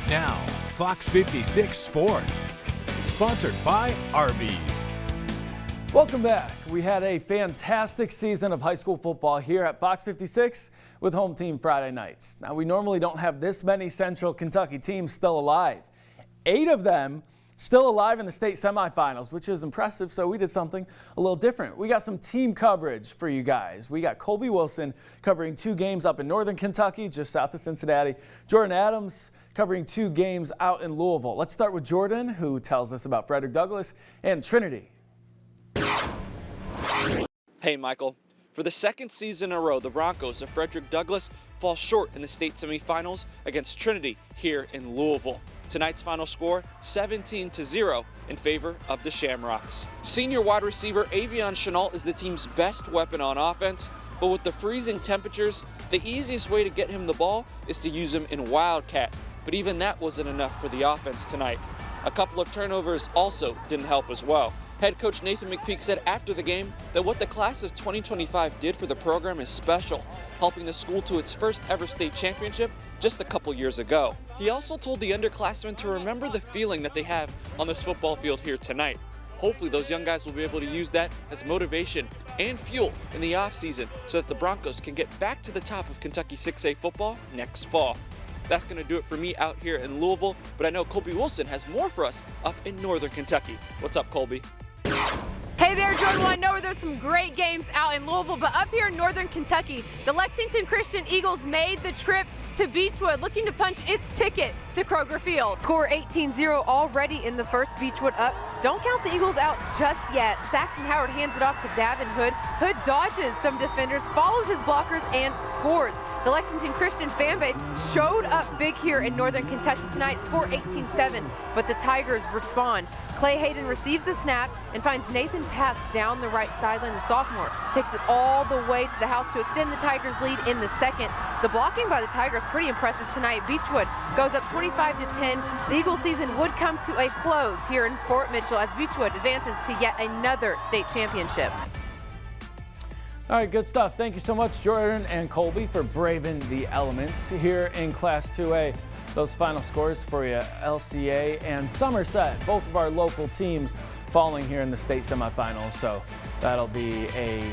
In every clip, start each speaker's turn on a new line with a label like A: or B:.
A: Now, Fox 56 Sports, sponsored by Arby's.
B: Welcome back. We had a fantastic season of high school football here at Fox 56 with Home Team Friday nights. Now, we normally don't have this many Central Kentucky teams still alive. 8 of them still alive in the state semifinals, which is impressive, so we did something a little different. We got some team coverage for you guys. We got Colby Wilson covering 2 games up in Northern Kentucky, just south of Cincinnati. Jordan Adams covering 2 games out in Louisville. Let's start with Jordan, who tells us about Frederick Douglass and Trinity.
C: Hey, Michael. For the second season in a row, the Broncos of Frederick Douglass fall short in the state semifinals against Trinity here in Louisville. Tonight's final score, 17-0 in favor of the Shamrocks. Senior wide receiver Avion Chenault is the team's best weapon on offense, but with the freezing temperatures, the easiest way to get him the ball is to use him in Wildcat. But even that wasn't enough for the offense tonight. A couple of turnovers also didn't help as well. Head coach Nathan McPeak said after the game that what the class of 2025 did for the program is special, helping the school to its first ever state championship just a couple years ago. He also told the underclassmen to remember the feeling that they have on this football field here tonight. Hopefully those young guys will be able to use that as motivation and fuel in the offseason so that the Broncos can get back to the top of Kentucky 6A football next fall. That's going to do it for me out here in Louisville, but I know Colby Wilson has more for us up in Northern Kentucky. What's up, Colby?
D: Hey there, Jordan. Well, I know there's some great games out in Louisville, but up here in Northern Kentucky, the Lexington Christian Eagles made the trip to Beechwood, looking to punch its ticket to Kroger Field.
E: Score 18-0 already in the first. Beechwood up. Don't count the Eagles out just yet. Saxon Howard hands it off to Davin Hood. Hood dodges some defenders, follows his blockers, and scores. The Lexington Christian fan base showed up big here in Northern Kentucky tonight, score 18-7, but the Tigers respond. Clay Hayden receives the snap and finds Nathan Pass down the right sideline. The sophomore takes it all the way to the house to extend the Tigers' lead in the second. The blocking by the Tigers pretty impressive tonight. Beechwood goes up 25-10. The Eagle season would come to a close here in Fort Mitchell as Beechwood advances to yet another state championship.
B: All right, good stuff. Thank you so much, Jordan and Colby, for braving the elements here in Class 2A. Those final scores for you, LCA and Somerset, both of our local teams falling here in the state semifinals. So that'll be a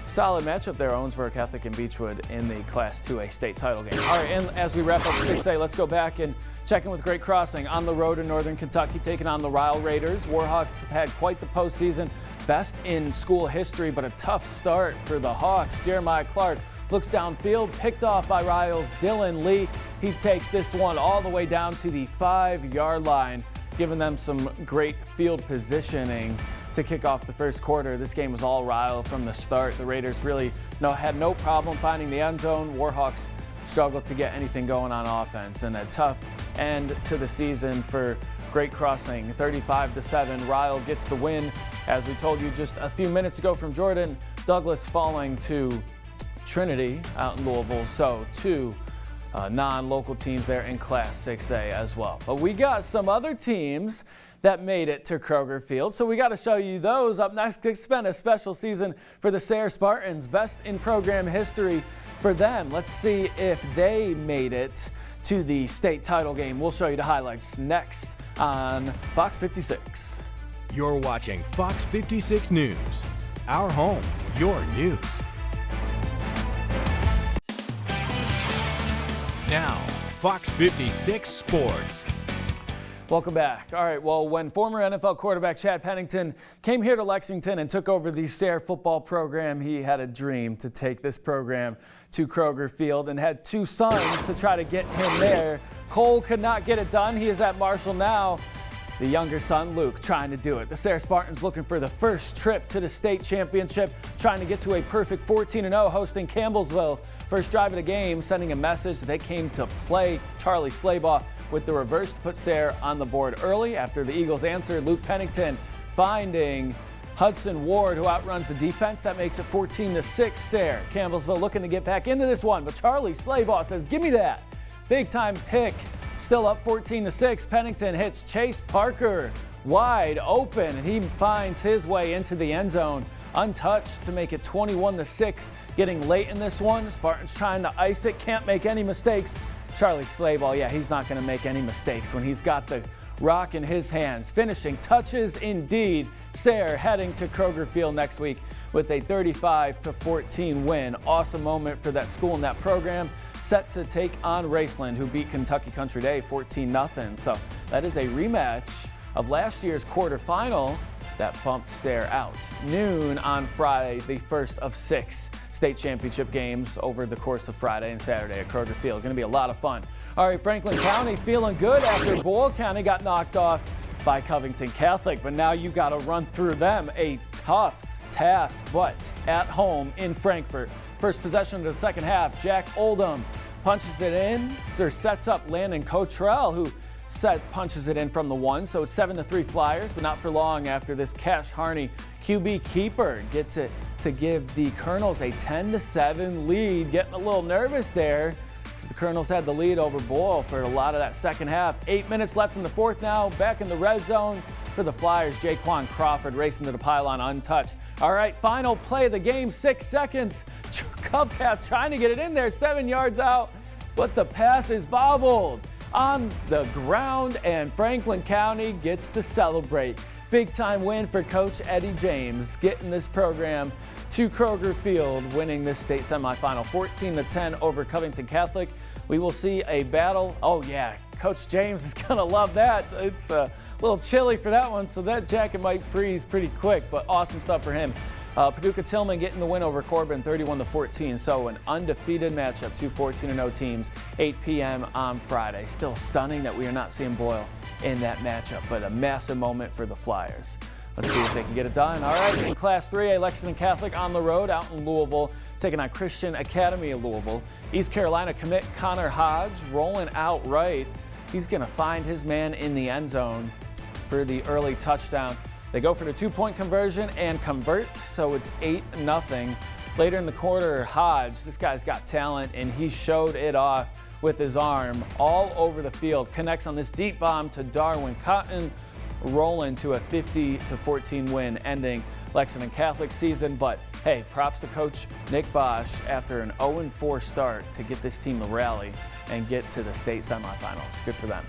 B: solid matchup there, Owensboro Catholic and Beechwood in the Class 2A state title game. All right, and as we wrap up 6A, let's go back and check in with Great Crossing on the road in Northern Kentucky, taking on the Ryle Raiders. Warhawks have had quite the postseason, best in school history, but a tough start for the Hawks. Jeremiah Clark looks downfield, picked off by Ryle's Dylan Lee. He takes this one all the way down to the 5-yard line, giving them some great field positioning to kick off the first quarter. This game was all Ryle from the start. The Raiders really had no problem finding the end zone. Warhawks struggled to get anything going on offense, and a tough end to the season for Great Crossing. 35-7, Ryle gets the win. As we told you just a few minutes ago from Jordan, Douglass falling to Trinity out in Louisville, so 2 non-local teams there in Class 6A as well. But we got some other teams that made it to Kroger Field, so we got to show you those. Up next, it's been a special season for the Sayre Spartans, best in program history for them. Let's see if they made it to the state title game. We'll show you the highlights next on Fox 56.
A: You're watching Fox 56 News. Our home, your news. Now, Fox 56 Sports.
B: Welcome back. All right, well, when former NFL quarterback Chad Pennington came here to Lexington and took over the Sayre football program, he had a dream to take this program to Kroger Field and had 2 sons to try to get him there. Cole could not get it done. He is at Marshall now. The younger son, Luke, trying to do it. The Sayre Spartans looking for the first trip to the state championship, trying to get to a perfect 14-0, hosting Campbellsville. First drive of the game, sending a message that they came to play. Charlie Slaybaugh with the reverse to put Sayre on the board early. After the Eagles answered, Luke Pennington finding Hudson Ward, who outruns the defense. That makes it 14-6 Sayre. Campbellsville looking to get back into this one, but Charlie Slaybaugh says, give me that. Big time pick. Still up 14-6. Pennington hits Chase Parker wide open, and he finds his way into the end zone untouched to make it 21-6. Getting late in this one, Spartans trying to ice it, can't make any mistakes. Charlie Slayball, yeah, he's not going to make any mistakes when he's got the rock in his hands. Finishing touches indeed. Sayre heading to Kroger Field next week with a 35-14 win. Awesome moment for that school and that program. Set to take on Raceland, who beat Kentucky Country Day 14-0. So that is a rematch of last year's quarterfinal that bumped Sayre out. Noon on Friday, the first of 6 state championship games over the course of Friday and Saturday at Kroger Field. Going to be a lot of fun. All right, Franklin County feeling good after Boyle County got knocked off by Covington Catholic, but now you got to run through them. A tough task, but at home in Frankfort. First possession of the second half, Jack Oldham punches it in, or sets up Landon Cottrell, who punches it in from the 1, so it's 7-3 Flyers, but not for long after this Cash Harney QB keeper gets it to give the Colonels a 10-7 lead. Getting a little nervous there because the Colonels had the lead over Boyle for a lot of that second half. 8 minutes left in the fourth now, back in the red zone for the Flyers. Jaquan Crawford racing to the pylon untouched. All right, final play of the game, 6 seconds. Cubcap trying to get it in there, 7 yards out, but the pass is bobbled on the ground, and Franklin County gets to celebrate. Big time win for Coach Eddie James, getting this program to Kroger Field, winning this state semifinal 14-10 over Covington Catholic. We will see a battle. Oh yeah, Coach James is gonna love that. It's a little chilly for that one, so that jacket might freeze pretty quick, but awesome stuff for him. Paducah Tillman getting the win over Corbin 31-14. So an undefeated matchup, 2 14-0 teams, 8 p.m. on Friday. Still stunning that we are not seeing Boyle in that matchup, but a massive moment for the Flyers. Let's see if they can get it done. All right, in Class 3A, Lexington Catholic on the road out in Louisville, taking on Christian Academy of Louisville. East Carolina commit Connor Hodge rolling out right. He's going to find his man in the end zone for the early touchdown. They go for the 2-point conversion and convert, so it's 8-0. Later in the quarter, Hodge, this guy's got talent, and he showed it off with his arm all over the field. Connects on this deep bomb to Darwin Cotton, rolling to a 50-14 win, ending Lexington Catholic season. But hey, props to Coach Nick Bosch after an 0-4 start to get this team to rally and get to the state semifinals. Good for them.